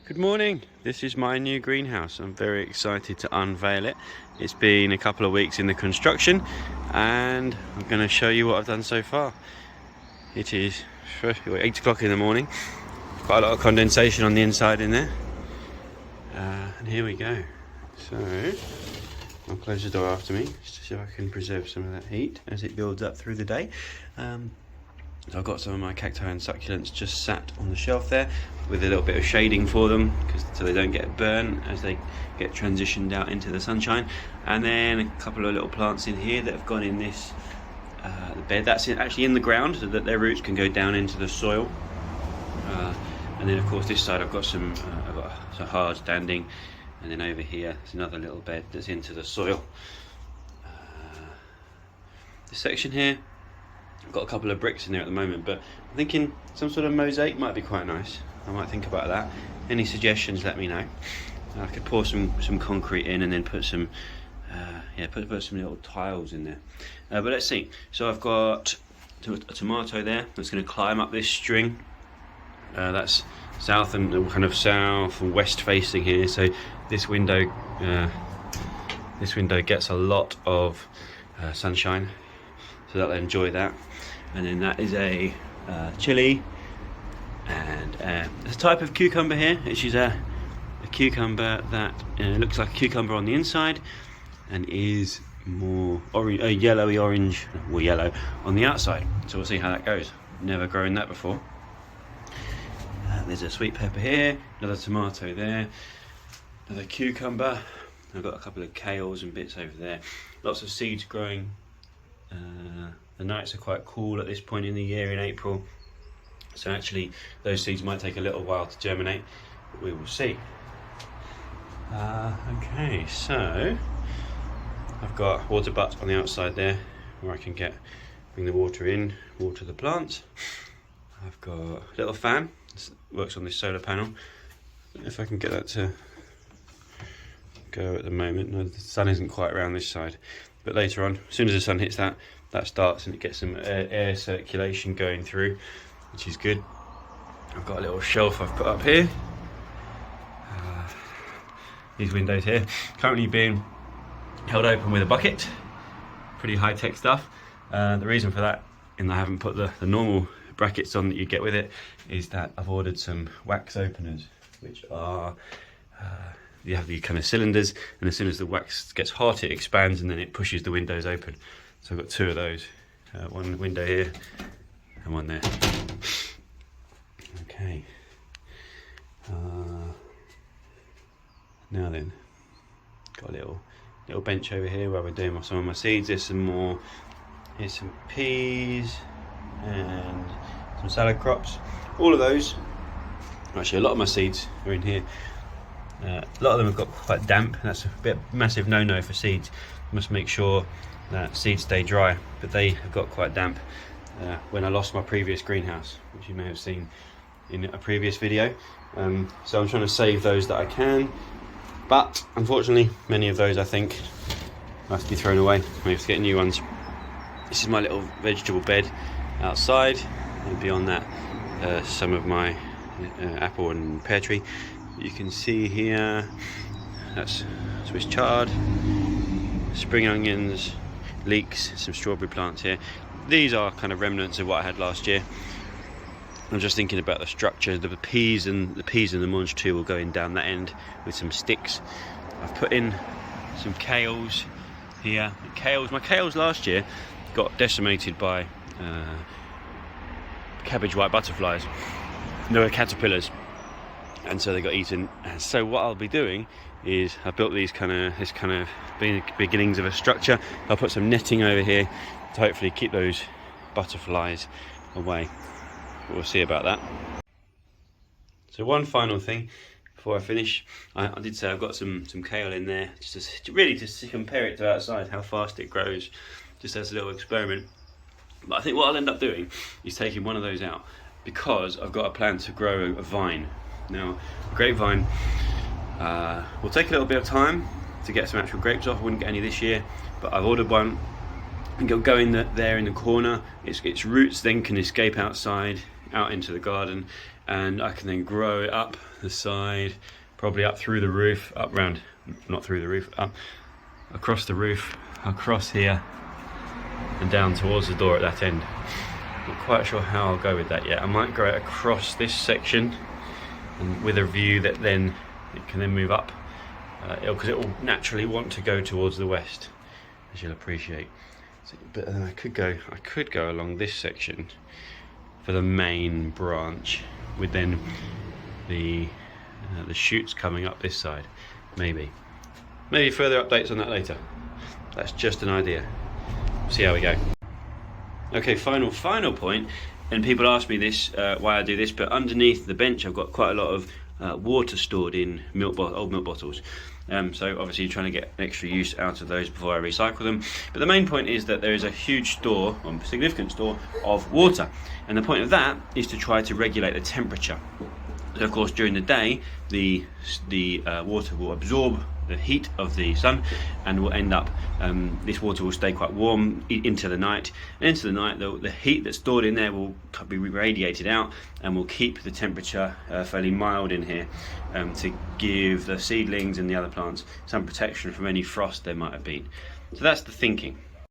Good morning. This is my new greenhouse. I'm very excited to unveil it. It's been a couple of weeks in the construction and I'm going to show you what I've done so far. It is 8 o'clock in the morning. Quite a lot of condensation on the inside in there. And here we go. So I'll close the door after me just to see if I can preserve some of that heat as it builds up through the day. So I've got some of my cacti and succulents just sat on the shelf there with a little bit of shading for them so they don't get burnt as they get transitioned out into the sunshine. And then a couple of little plants in here that have gone in this bed that's actually in the ground so that their roots can go down into the soil. And then of course this side I've got some hard standing, and then over here there's another little bed that's into the soil. This section here, I've got a couple of bricks in there at the moment, but I'm thinking some sort of mosaic might be quite nice. I might think about that. Any suggestions, let me know. I could pour some concrete in and then put some put some little tiles in there. But let's see. So I've got a tomato there that's going to climb up this string. That's south and kind of south and west facing here. So this window gets a lot of sunshine, so they'll enjoy that. And then that is a chili, and there's a type of cucumber here, which is a cucumber that looks like a cucumber on the inside and is more yellowy orange, or yellow on the outside. So we'll see how that goes. Never grown that before. There's a sweet pepper here, another tomato there, another cucumber. I've got a couple of kales and bits over there. Lots of seeds growing. The nights are quite cool at this point in the year in April, so actually those seeds might take a little while to germinate, but we will see. Okay, so I've got water butts on the outside there where I can bring the water in, water the plants. I've got a little fan, this works on this solar panel. If I can get that to go at the moment. No, the sun isn't quite around this side, but later on, as soon as the sun hits that starts and it gets some air circulation going through, which is good. I've got a little shelf I've put up here. These windows here currently being held open with a bucket. Pretty high-tech stuff. The reason for that, and I haven't put the normal brackets on that you get with it, is that I've ordered some wax openers, which are you have the kind of cylinders, and as soon as the wax gets hot it expands and then it pushes the windows open. So I've got two of those, one window here and one there. Okay. Now then, got a little bench over here where we're doing some of my seeds. There's some peas and some salad crops. All of those, actually a lot of my seeds are in here. A lot of them have got quite damp. That's a massive no-no for seeds. You must make sure that seeds stay dry, but they have got quite damp when I lost my previous greenhouse, which you may have seen in a previous video. So I'm trying to save those that I can, but unfortunately many of those I think must be thrown away. I have to get new ones. This is my little vegetable bed outside, and beyond that some of my apple and pear tree. You can see here that's Swiss chard, spring onions, leeks, some strawberry plants here. These are kind of remnants of what I had last year. I'm just thinking about the structure. The peas and the mange too will go in down that end with some sticks. I've put in some kales here. My kales last year got decimated by cabbage white butterflies. They were caterpillars, and so they got eaten. And so what I'll be doing is I built this kind of beginnings of a structure. I'll put some netting over here to hopefully keep those butterflies away. We'll see about that. So one final thing before I finish, I did say I've got some kale in there, just to compare it to outside, how fast it grows, just as a little experiment. But I think what I'll end up doing is taking one of those out, because I've got a plan to grow a vine. Now, a grapevine will take a little bit of time to get some actual grapes off. I wouldn't get any this year, but I've ordered one. And go in there in the corner. Its roots then can escape outside, out into the garden, and I can then grow it up the side, probably up through the roof, up round, not through the roof, up across the roof, across here, and down towards the door at that end. Not quite sure how I'll go with that yet. I might grow it across this section, and with a view that then it can then move up, because it will naturally want to go towards the west, as you'll appreciate. So, but then I could go along this section for the main branch, with then the shoots coming up this side. Maybe further updates on that later. That's just an idea. See how we go. Okay, final point, and people ask me this, why I do this, but underneath the bench I've got quite a lot of water stored in old milk bottles. So obviously trying to get extra use out of those before I recycle them. But the main point is that there is a huge store, or significant store, of water. And the point of that is to try to regulate the temperature. So of course during the day, the water will absorb the heat of the sun, and will end up, this water will stay quite warm into the night. And into the night, the heat that's stored in there will be radiated out, and will keep the temperature fairly mild in here, to give the seedlings and the other plants some protection from any frost there might have been. So that's the thinking.